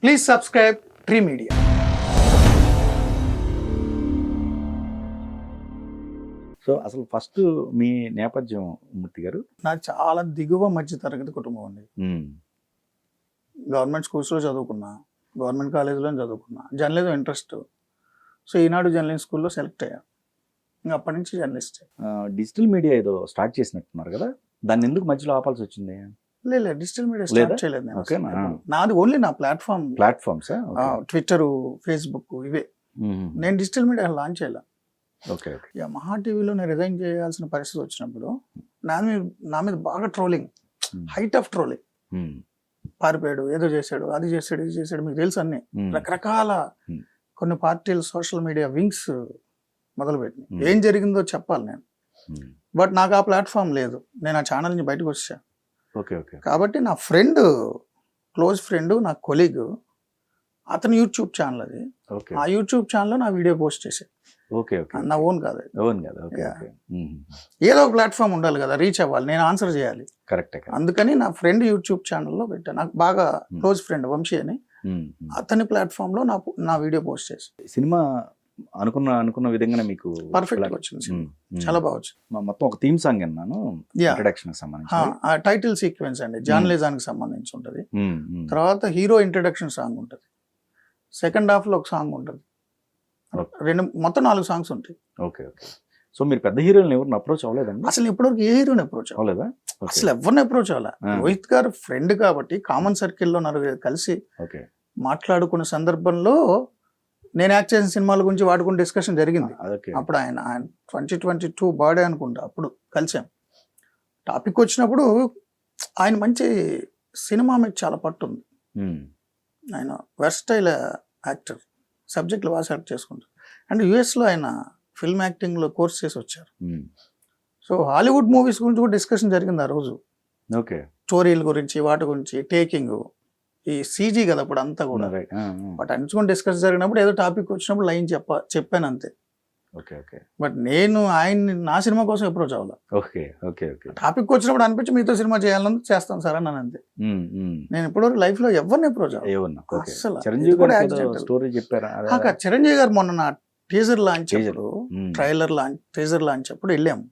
Please subscribe Tree Media. So అసలు first మీ నేపథ్యం మూర్తి గారు? నాకు చాలా దిగువ మధ్య తరగతి కుటుంబం అండి. గవర్నమెంట్ స్కూల్స్లో చదువుకున్నా, గవర్నమెంట్ కాలేజీలో చదువుకున్నా, జర్నలిజం ఇంట్రెస్ట్. సో ఈనాడు జర్నలిజం స్కూల్లో సెలెక్ట్ అయ్యా. ఇంకా అప్పటి నుంచి జర్నలిస్ట్. డిజిటల్ మీడియా ఏదో స్టార్ట్ చేసినట్టున్నారు కదా, దాన్ని ఎందుకు మధ్యలో ఆపాల్సి వచ్చింది? లేదు, డిజిటల్ మీడియా స్టార్ట్ చేయలేదు నేను. నాది ఓన్లీ నా ప్లాట్ఫామ్స్ ట్విట్టర్, ఫేస్బుక్ ఇవే. నేను డిజిటల్ మీడియా లాంచ్ చేయాల. మహా టీవీలో నేను రిజైన్ చేయాల్సిన పరిస్థితి వచ్చినప్పుడు నా మీద బాగా ట్రోలింగ్, హైట్ ఆఫ్ ట్రోలింగ్. పారిపోయాడు, ఏదో చేశాడు, అది చేశాడు, ఇది చేశాడు, మీకు తెలుసు అన్ని రకరకాల కొన్ని పార్టీలు సోషల్ మీడియా వింగ్స్ మొదలుపెట్టినాయి. ఏం జరిగిందో చెప్పాలి నేను, బట్ నాకు ఆ ప్లాట్ఫామ్ లేదు. నేను ఆ ఛానల్ నుంచి బయటకు వచ్చా. కాబట్టి నా ఫ్రెండ్, క్లోజ్ ఫ్రెండ్, నా కొలీగ్, అతను యూట్యూబ్ ఛానల్ అది. ఆ యూట్యూబ్ ఛానల్లో నా వీడియో పోస్ట్ చేశాను. నా ఓన్ కాదు, ఏదో ఒక ప్లాట్ఫామ్ ఉండాలి కదా, రీచ్ అవ్వాలి, నేను ఆన్సర్ చేయాలి. కరెక్ట్. అందుకని నా ఫ్రెండ్ యూట్యూబ్ ఛానల్లో పెట్టాను. నాకు బాగా క్లోజ్ ఫ్రెండ్ వంశీ అని, అతని ప్లాట్ఫామ్ లో నా వీడియో పోస్ట్ చేసి సినిమా అనుకున్న విధంగానే మీకు పర్ఫెక్ట్ వచ్చింది. చాలా బాగా వచ్చింది. మొత్తం ఒక థీమ్ సాంగ్ అన్నాను, ఇంట్రడక్షన్ సంబంధించి టైటిల్ సీక్వెన్స్ అండి, జర్నలిజానికి సంబంధించి ఉంటది. తర్వాత హీరో ఇంట్రడక్షన్ సాంగ్ ఉంటది, సెకండ్ హాఫ్ లో ఒక సాంగ్ ఉంటది, మొత్తం 4 సాంగ్స్ ఉంటాయి. సో మీరు పెద్ద హీరోని ఎవరిని అప్రోచ్ అవ్వలేదండి? అసలు ఇప్పటివరకు ఏ హీరోని అప్రోచ్ అవ్వలేదా? అసలు ఎవరిని అప్రోచ్ అవ్వాలా. రోహిత్ గారు ఫ్రెండ్ కాబట్టి కామన్ సర్కిల్లో నలుగురు కలిసి మాట్లాడుకున్న సందర్భంలో నేను యాక్ట్ చేసిన సినిమాల గురించి వాడుకుని డిస్కషన్ జరిగింది. అప్పుడు ఆయన 2022 బర్త్డే అనుకుంటా, అప్పుడు కలిసాం. టాపిక్ వచ్చినప్పుడు ఆయన మంచి సినిమా మీద చాలా పట్టుంది. ఆయన వెర్స్టైల్ యాక్టర్, సబ్జెక్టులు బాగా సెలెక్ట్ చేసుకుంటారు. అండ్ యుఎస్లో ఆయన ఫిల్మ్ యాక్టింగ్లో కోర్స్ చేసి వచ్చారు. సో హాలీవుడ్ మూవీస్ గురించి కూడా డిస్కషన్ జరిగింది ఆ రోజు. స్టోరీల గురించి, వాటి గురించి, టేకింగ్, ఈ సీజీ కదా అప్పుడు అంతా కూడా. బట్ అన్నించుకొని డిస్కస్ జరిగినప్పుడు ఏదో టాపిక్ వచ్చినప్పుడు లైన్ చెప్పాను అంతే. బట్ నేను ఆయన్ని నా సినిమా కోసం అప్రోచ్ అవ్వాలి. టాపిక్ వచ్చినప్పుడు అనిపించి మీతో సినిమా చేయాలని చేస్తాను సార్ అని అంతే. నేను ఇప్పటివరకు లైఫ్ లో ఎవరిని అప్రోచ్ అవ్వాలి. చిరంజీవి గారు మొన్న నా టీజర్ లాంచ్ అప్పుడు, టీజర్ లాంచ్ అప్పుడు వెళ్ళాము.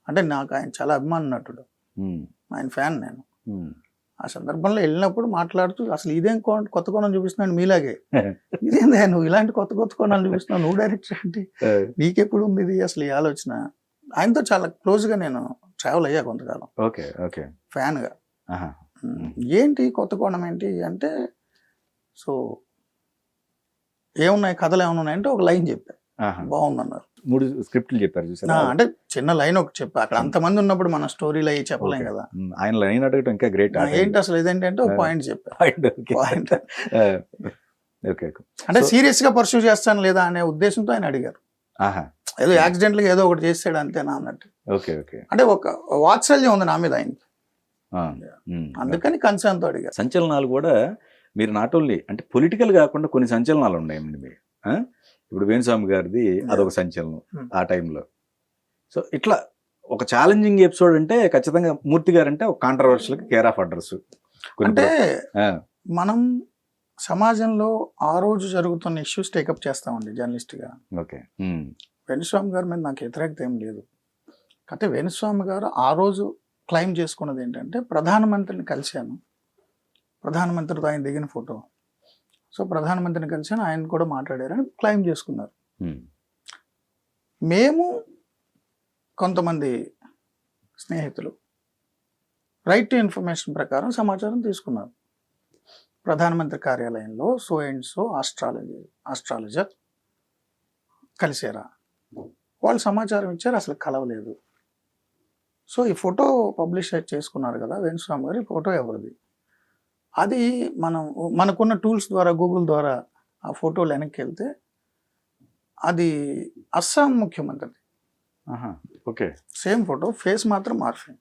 అంటే నాకు ఆయన చాలా అభిమాన నటుడు, ఆయన ఫ్యాన్ నేను. ఆ సందర్భంలో వెళ్ళినప్పుడు మాట్లాడుతూ అసలు ఇదేం కొత్త కోణం చూపిస్తున్నాను మీలాగే, ఇదేందా నువ్వు ఇలాంటి కొత్త కోణాలు చూపిస్తున్నావు, నువ్వు డైరెక్టర్ అంటే నీకెప్పుడు ఉంది ఇది అసలు ఈ ఆలోచన. ఆయనతో చాలా క్లోజ్ గా నేను ట్రావెల్ అయ్యా కొంతకాలం ఫ్యాన్ గా. ఏంటి కొత్త కోణం ఏంటి అంటే, సో ఏమున్నాయి కథలు ఏమైనా ఉన్నాయంటే ఒక లైన్ చెప్పా, బాగుందన్నారు. 3 స్క్రిప్ట్లు చెప్పారు చూసారా? అంటే చిన్న లైన్ ఒకటి చెప్పా. అక్కడ అంతమంది ఉన్నప్పుడు మన స్టోరీలు అయ్యి చెప్పలేం కదా. ఆయన లైన్ అడగటం ఇంకా గ్రేట్. ఏంటి అసలు ఇదేంటంటే ఒక పాయింట్ చెప్పా. అంటే సీరియస్ గా పర్సూ చేస్తాను లేదా అనే ఉద్దేశంతో ఆయన అడిగారు. ఏదో యాక్సిడెంట్ గా ఏదో ఒకటి చేసాడు అంతేనా అన్నట్టు. అంటే ఒక వాత్సల్యం ఉంది నా మీద ఆయనకి, అందుకని కన్సర్న్ తో అడిగారు. సంచలనాలు కూడా మీరు నాట్ ఓన్లీ అంటే పొలిటికల్ కాకుండా కొన్ని సంచలనాలు ఉన్నాయండి మీరు. ఇప్పుడు వేణుస్వామి గారిది అదొక సంచలనం ఆ టైంలో. సో ఇట్లా ఒక ఛాలెంజింగ్ ఎపిసోడ్ అంటే ఖచ్చితంగా మూర్తి గారు అంటే ఒక కాంట్రవర్షియల్ కేర్ ఆఫ్ అడ్రస్. అంటే మనం సమాజంలో ఆ రోజు జరుగుతున్న ఇష్యూస్ టేకప్ చేస్తామండి జర్నలిస్ట్ గా. వేణుస్వామి గారి మీద నాకు వ్యతిరేకత ఏం లేదు. అంటే వేణుస్వామి గారు ఆ రోజు క్లెయిమ్ చేసుకున్నది ఏంటంటే, ప్రధానమంత్రిని కలిశాను, ప్రధానమంత్రితో ఆయన దిగిన ఫోటో, సో ప్రధానమంత్రిని కలిసాను, ఆయన కూడా మాట్లాడారని క్లెయిమ్ చేసుకున్నారు. మేము కొంతమంది స్నేహితులు రైట్ టు ఇన్ఫర్మేషన్ ప్రకారం సమాచారం తీసుకున్నారు. ప్రధానమంత్రి కార్యాలయంలో సో అండ్ సో ఆస్ట్రాలజర్ కలిసారా, వాళ్ళు సమాచారం ఇచ్చారు, అసలు కలవలేదు. సో ఈ ఫోటో పబ్లిష్ చేసుకున్నారు కదా వేణుస్వామి గారు, ఈ ఫోటో ఎవరిది? అది మనకున్న టూల్స్ ద్వారా, గూగుల్ ద్వారా ఆ ఫోటోలు వెనక్కి వెళ్తే అది అస్సాం ముఖ్యమంత్రిది. సేమ్ ఫోటో, ఫేస్ మాత్రం మార్ఫింగ్.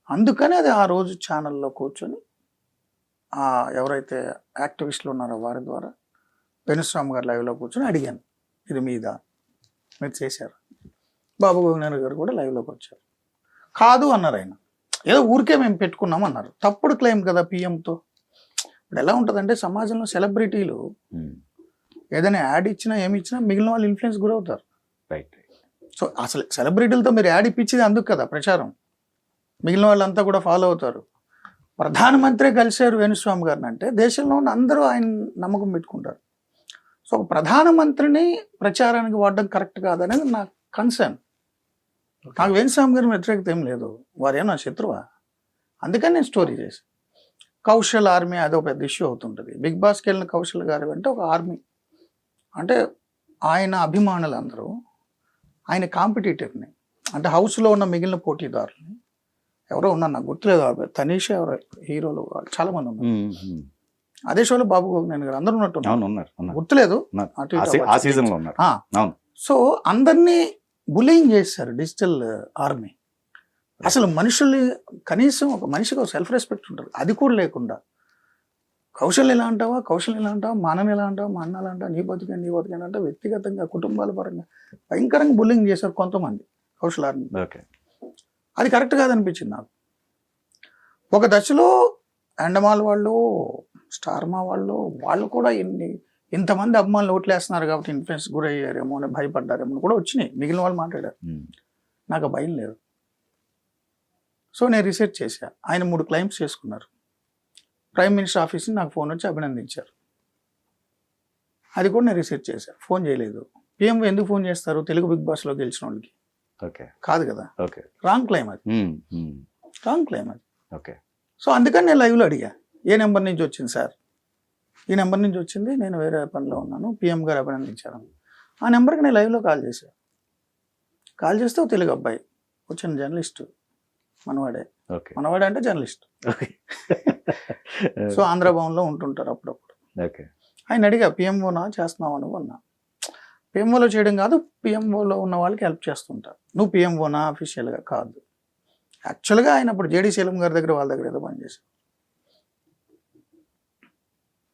అందుకని అది ఆ రోజు ఛానల్లో కూర్చొని ఎవరైతే యాక్టివిస్టులు ఉన్నారో వారి ద్వారా వేణుస్వామి గారు లైవ్లో కూర్చొని అడిగాను, ఇది మీద మీరు చేశారు. బాబు గోవిందరావు గారు కూడా లైవ్లోకి వచ్చారు. కాదు అన్నారు ఆయన, ఏదో ఊరికే మేము పెట్టుకున్నాం అన్నారు. తప్పుడు క్లెయిమ్ కదా పిఎంతో. ఇప్పుడు ఎలా ఉంటుందంటే సమాజంలో సెలబ్రిటీలు ఏదైనా యాడ్ ఇచ్చినా ఏమి ఇచ్చినా మిగిలిన వాళ్ళు ఇన్ఫ్లుయెన్స్ గురవుతారు. రైట్. సో అసలు సెలబ్రిటీలతో మీరు యాడ్ ఇప్పించేది అందుకు కదా ప్రచారం, మిగిలిన వాళ్ళంతా కూడా ఫాలో అవుతారు. ప్రధానమంత్రి కలిశారు వేణుస్వామి గారిని అంటే దేశంలో ఉన్న అందరూ ఆయన నమ్మకం పెట్టుకుంటారు. సో ఒక ప్రధానమంత్రిని ప్రచారానికి వాడడం కరెక్ట్ కాదనేది నా కన్సర్న్. నాకు వేణుస్వామి గారి వ్యతిరేకత ఏం లేదు, వారేం నా శత్రువా. అందుకని నేను స్టోరీ చేసి కౌశల్ ఆర్మీ అదో పెద్ద ఇష్యూ అవుతుంటుంది. బిగ్ బాస్కి వెళ్ళిన కౌశల్ గారు అంటే ఒక ఆర్మీ, అంటే ఆయన అభిమానులు అందరూ ఆయన కాంపిటీటర్ని, అంటే హౌస్లో ఉన్న మిగిలిన పోటీదారులని ఎవరో ఉన్నారు నాకు గుర్తులేదు, తనీష్ ఎవరో హీరోలు చాలా మంది ఉన్నారు. అదే షోలో బాబు గోగినేని గారు అందరూ ఉన్నట్టు గుర్తులేదు. సో అందరినీ బుల్లింగ్ చేశారు డిజిటల్ ఆర్మీ. అసలు మనుషుల్ని కనీసం ఒక మనిషికి ఒక సెల్ఫ్ రెస్పెక్ట్ ఉంటుంది, అది కూడా లేకుండా కౌశల్ ఎలా అంటావా, కౌశల్ ఎలా అంటావా, మా అన్నని ఎలా అంటావా, మా అన్న ఎలా అంటావా, నీ బతికే అంటే వ్యక్తిగతంగా కుటుంబాల పరంగా భయంకరంగా బుల్లింగ్ చేశారు కొంతమంది కౌశల్ ఆర్మీ. అది కరెక్ట్ కాదనిపించింది నాకు. ఒక దశలో అండమాల్ వాళ్ళు, స్టార్మా వాళ్ళు కూడా ఇంతమంది అభిమానులు ఓట్లేస్తున్నారు కాబట్టి ఇన్ఫ్లుయెన్స్ గురయ్యారేమో అని భయపడ్డారేమో కూడా వచ్చినాయి, మిగిలిన వాళ్ళు మాట్లాడారు. నాకు ఆ భయం లేదు. సో నేను రీసెర్చ్ చేశా. ఆయన 3 క్లైమ్స్ చేసుకున్నారు. ప్రైమ్ మినిస్టర్ ఆఫీస్ నుంచి నాకు ఫోన్ వచ్చి అభినందించారు. అది కూడా నేను రీసెర్చ్ చేశాను. ఫోన్ చేయలేదు. పిఎం ఎందుకు ఫోన్ చేస్తారు తెలుగు బిగ్ బాస్లో గెలిచిన వాళ్ళకి? కాదు కదా, రాంగ్ క్లైమ్ అది, రాంగ్ క్లైమ్ అది. సో అందుకని నేను లైవ్లో అడిగా, ఏ నెంబర్ నుంచి వచ్చింది సార్? ఈ నెంబర్ నుంచి వచ్చింది, నేను వేరే పనిలో ఉన్నాను, పిఎం గారు అభినందించాను. ఆ నెంబర్కి నేను లైవ్లో కాల్ చేశాను. కాల్ చేస్తే తెలుగు అబ్బాయి వచ్చిన జర్నలిస్టు, మనవాడే అంటే జర్నలిస్ట్. సో ఆంధ్రభవన్లో ఉంటుంటారు అప్పుడప్పుడు. ఆయన అడిగా, పిఎంఓనా చేస్తున్నావా నువ్వు అన్నా. పిఎంఓలో చేయడం కాదు, పిఎంఓలో ఉన్న వాళ్ళకి హెల్ప్ చేస్తుంటారు. నువ్వు పిఎంఓనా అఫీషియల్గా? కాదు. యాక్చువల్గా ఆయన అప్పుడు జేడీ శీలం గారి దగ్గర వాళ్ళ దగ్గర ఏదో పనిచేశారు.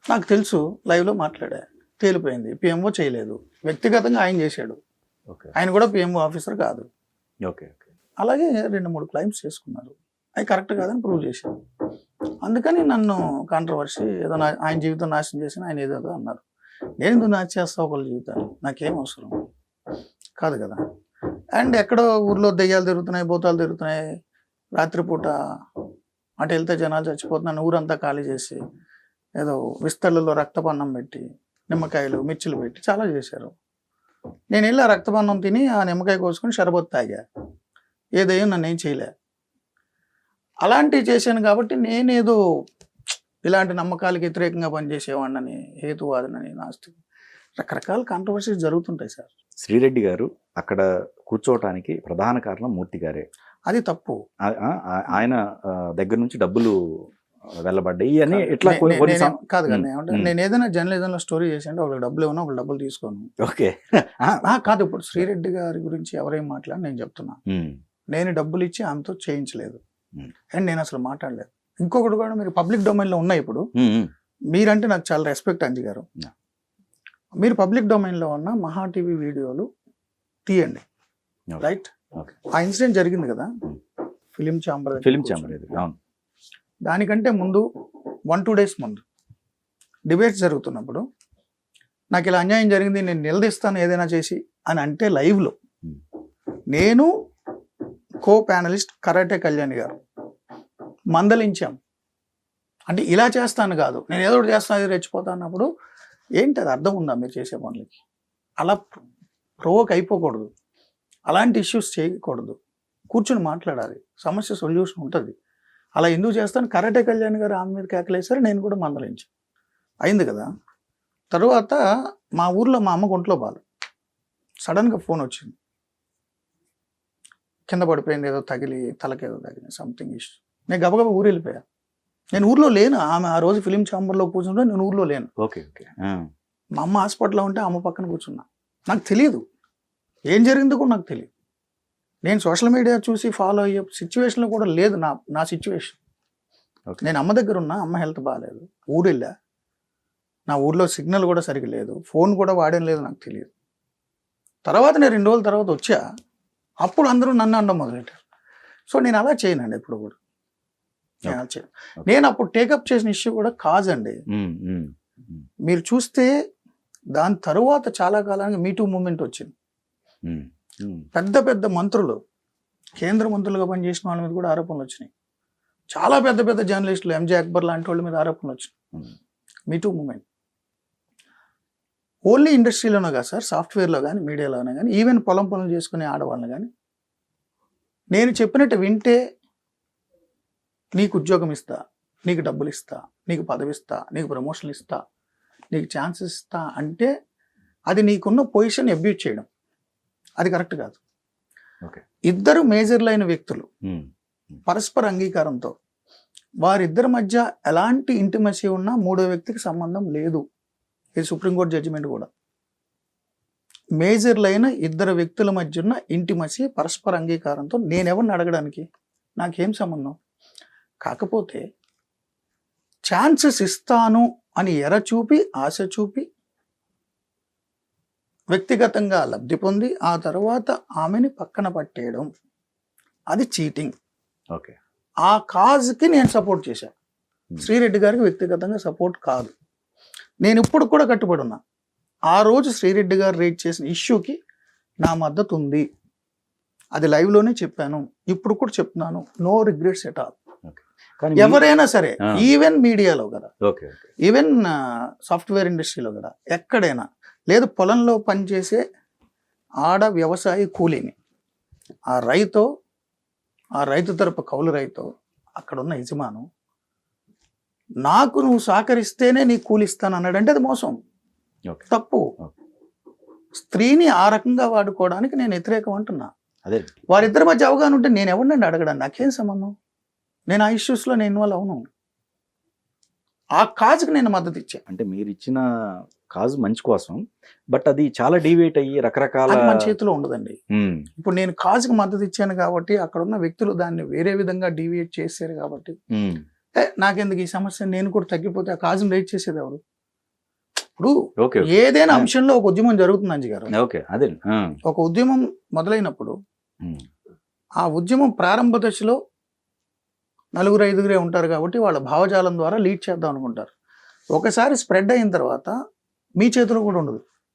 నాకు తెలుసు, లైవ్లో మాట్లాడా, తేలిపోయింది. పిఎంఓ చేయలేదు, వ్యక్తిగతంగా ఆయన చేశాడు. ఆయన కూడా పిఎంఓ ఆఫీసర్ కాదు. అలాగే 2-3 క్లైమ్స్ చేసుకున్నారు. అవి కరెక్ట్ కాదని ప్రూవ్ చేశారు. అందుకని నన్ను కాంట్రవర్సీ ఏదో ఆయన జీవితం నాశనం చేసిన ఆయన ఏదో అన్నారు. నేను ఎందుకు నాశనం చేస్తా ఒకళ్ళ జీవితాన్ని? నాకేం అవసరం కాదు కదా. అండ్ ఎక్కడో ఊర్లో దెయ్యాలు తిరుగుతున్నాయి, భూతాలు తిరుగుతున్నాయి, రాత్రిపూట అటు వెళ్తే జనాలు చచ్చిపోతున్నాను, ఊరంతా ఖాళీ చేసి ఏదో విస్తళ్ళలో రక్తపన్నం పెట్టి నిమ్మకాయలు మిర్చిలు పెట్టి చాలా చేశారు. నేను వెళ్ళి ఆ రక్తపన్నం తిని ఆ నిమ్మకాయ కోసుకొని షరబత్ తాగా. ఏదయ్యో నన్ను ఏం చేయలే. అలాంటివి చేశాను కాబట్టి నేనేదో ఇలాంటి నమ్మకాలకు వ్యతిరేకంగా పనిచేసేవాడిని, హేతువాదనని, నాస్తిక, రకరకాల కాంట్రవర్సీస్ జరుగుతుంటాయి సార్. శ్రీరెడ్డి గారు అక్కడ కూర్చోవటానికి ప్రధాన కారణం మూర్తి గారే. అది తప్పు. ఆయన దగ్గర నుంచి డబ్బులు వెళ్ళబడ్డాయి అని ఇట్లా కాదు కదా. నేను ఏదైనా జర్నలిజంలో స్టోరీ చేసి ఒకళ్ళు డబ్బులు ఇవ్వను, ఒకళ్ళు డబ్బులు తీసుకోను. ఓకే కాదు. ఇప్పుడు శ్రీరెడ్డి గారి గురించి ఎవరేం మాట్లాడి నేను చెప్తున్నా, నేను డబ్బులు ఇచ్చి ఆమెతో చేయించలేదు అండ్ నేను అసలు మాట్లాడలేదు. ఇంకొకటి కూడా, మీరు పబ్లిక్ డొమైన్లో ఉన్నాయి. ఇప్పుడు మీరంటే నాకు చాలా రెస్పెక్ట్ అంజి గారు. మీరు పబ్లిక్ డొమైన్లో ఉన్న మహా టీవీ వీడియోలు తీయండి, రైట్? ఆ ఇన్సిడెంట్ జరిగింది కదా, ఫిలిం ఛాంబర్. దానికంటే ముందు 1-2 days ముందు డిబేట్స్ జరుగుతున్నప్పుడు నాకు ఇలా అన్యాయం జరిగింది, నేను నిలదీస్తాను ఏదైనా చేసి అని అంటే లైవ్లో నేను కో ప్యానలిస్ట్ కరాటే కళ్యాణి గారు మందలించాం. అంటే ఇలా చేస్తాను కాదు, నేను ఏదో ఒకటి చేస్తాను, అది రెచ్చిపోతా అన్నప్పుడు ఏంటి అది అర్థం ఉందా మీరు చేసే పనులకి? అలా ప్రొవోక్ అయిపోకూడదు, అలాంటి ఇష్యూస్ చేయకూడదు, కూర్చొని మాట్లాడాలి, సమస్య సొల్యూషన్ ఉంటుంది. అలా ఎందుకు చేస్తాను? కరాటే కళ్యాణ్ గారు ఆమె మీద కేకలేసారు, నేను కూడా మందలించాను, అయింది కదా. తర్వాత మా ఊర్లో మా అమ్మకు ఒంట్లో బాలు, సడన్గా ఫోన్ వచ్చింది, కింద పడిపోయింది, ఏదో తగిలి తలకేదో తగిలి సంథింగ్ ఇష్యూ. నేను గబగబా ఊరు వెళ్ళిపోయా. నేను ఊర్లో లేను, ఆమె ఆ రోజు ఫిలిం ఛాంబర్లో కూర్చుంటే నేను ఊర్లో లేను. మా అమ్మ హాస్పిటల్లో ఉంటే అమ్మ పక్కన కూర్చున్నా. నాకు తెలియదు ఏం జరిగిందో కూడా నాకు తెలియదు. నేను సోషల్ మీడియా చూసి ఫాలో అయ్యే సిచ్యువేషన్లో కూడా లేదు నా సిచ్యువేషన్. నేను అమ్మ దగ్గర ఉన్నా, అమ్మ హెల్త్ బాగాలేదు, ఊరు వెళ్ళా, నా ఊర్లో సిగ్నల్ కూడా సరిగ్గా లేదు, ఫోన్ కూడా వాడేం లేదు, నాకు తెలియదు. తర్వాత నేను 2 రోజుల తర్వాత వచ్చా, అప్పుడు అందరూ నన్ను అనడం మొదలెట్టారు. సో నేను అలా చేయనండి ఎప్పుడు కూడా. నేను అప్పుడు టేకప్ చేసిన ఇష్యూ కూడా కాజ్ అండి. మీరు చూస్తే దాని తరువాత చాలా కాలానికి మీటూ మూమెంట్ వచ్చింది. పెద్ద పెద్ద మంత్రులు, కేంద్ర మంత్రులుగా పనిచేసిన వాళ్ళ మీద కూడా ఆరోపణలు వచ్చినాయి. చాలా పెద్ద పెద్ద జర్నలిస్టులు, ఎంజే అక్బర్ లాంటి వాళ్ళ మీద ఆరోపణలు వచ్చినాయి. మీటూ మూమెంట్ ఓన్లీ ఇండస్ట్రీలోనే కాదు సార్, సాఫ్ట్వేర్లో కానీ, మీడియాలోనే కానీ, ఈవెన్ పొలం పనులు చేసుకునే ఆడవాళ్ళని కానీ నేను చెప్పినట్టు వింటే నీకు ఉద్యోగం ఇస్తా, నీకు డబ్బులు ఇస్తా, నీకు పదవి ఇస్తా, నీకు ప్రమోషన్లు ఇస్తా, నీకు ఛాన్సెస్ ఇస్తా అంటే అది నీకున్న పొజిషన్ అబ్యూజ్ చేయడం, అది కరెక్ట్ కాదు. ఇద్దరు మేజర్లు అయిన వ్యక్తులు పరస్పర అంగీకారంతో వారిద్దరి మధ్య ఎలాంటి ఇంటిమసీ ఉన్నా మూడో వ్యక్తికి సంబంధం లేదు. ఇది సుప్రీంకోర్టు జడ్జిమెంట్ కూడా. మేజర్లైన ఇద్దరు వ్యక్తుల మధ్య ఉన్న ఇంటిమసీ పరస్పర అంగీకారంతో నేనెవరిని అడగడానికి, నాకేం సంబంధం. కాకపోతే ఛాన్సెస్ ఇస్తాను అని ఎర చూపి, ఆశ చూపి, వ్యక్తిగతంగా లబ్ధి పొంది ఆ తర్వాత ఆమెని పక్కన పట్టేయడం, అది చీటింగ్. ఓకే, ఆ కాజ్కి నేను సపోర్ట్ చేశాను. శ్రీరెడ్డి గారికి వ్యక్తిగతంగా సపోర్ట్ కాదు. నేను ఇప్పుడు కూడా కట్టుబడి ఉన్నా. ఆ రోజు శ్రీరెడ్డి గారు రేట్ చేసిన ఇష్యూకి నా మద్దతు ఉంది. అది లైవ్లోనే చెప్పాను, ఇప్పుడు కూడా చెప్తున్నాను. No regrets at all. ఎవరైనా సరే, ఈవెన్ మీడియాలో కదా, ఈవెన్ సాఫ్ట్వేర్ ఇండస్ట్రీలో కదా, ఎక్కడైనా లేదు, పొలంలో పనిచేసే ఆడ వ్యవసాయ కూలీని, ఆ రైతు తరపు కౌలు రైతు, అక్కడున్న యజమాను నాకు నువ్వు సహకరిస్తేనే నీకు కూలిస్తాను అన్నాడంటే అది మోసం, తప్పు. స్త్రీని ఆ రకంగా వాడుకోవడానికి నేను వ్యతిరేకం అంటున్నా. వారిద్దరి మధ్య అవగాహన ఉంటే నేను ఎవరినండి అడగడానికి, నాకేం సంబంధం. నేను ఆ ఇష్యూస్లో నేను ఇన్వాల్వ్ అవును. ఆ కాజ్కి నేను మద్దతు ఇచ్చా. అంటే మీరు ఇచ్చిన కాజ్ మంచి కోసం, బట్ అది చాలా డీవియేట్ అయ్యి రకరకాల, మన చేతిలో ఉండదండి. ఇప్పుడు నేను కాజ్కి మద్దతు ఇచ్చాను కాబట్టి అక్కడ ఉన్న వ్యక్తులు దాన్ని వేరే విధంగా డీవియేట్ చేశారు కాబట్టి నాకెందుకు ఈ సమస్య, నేను కూడా తగ్గిపోతే ఆ కాజ్ని రైట్ చేసేది ఎవరు? ఇప్పుడు ఏదైనా అంశంలో ఒక ఉద్యమం జరుగుతుంది అంజి గారు. ఒక ఉద్యమం మొదలైనప్పుడు ఆ ఉద్యమం ప్రారంభ దశలో 4-5 ఉంటారు కాబట్టి వాళ్ళ భావజాలం ద్వారా లీడ్ చేద్దాం అనుకుంటారు. ఒకసారి స్ప్రెడ్ అయిన తర్వాత మీ చేతిలో కూడా ఉండదు.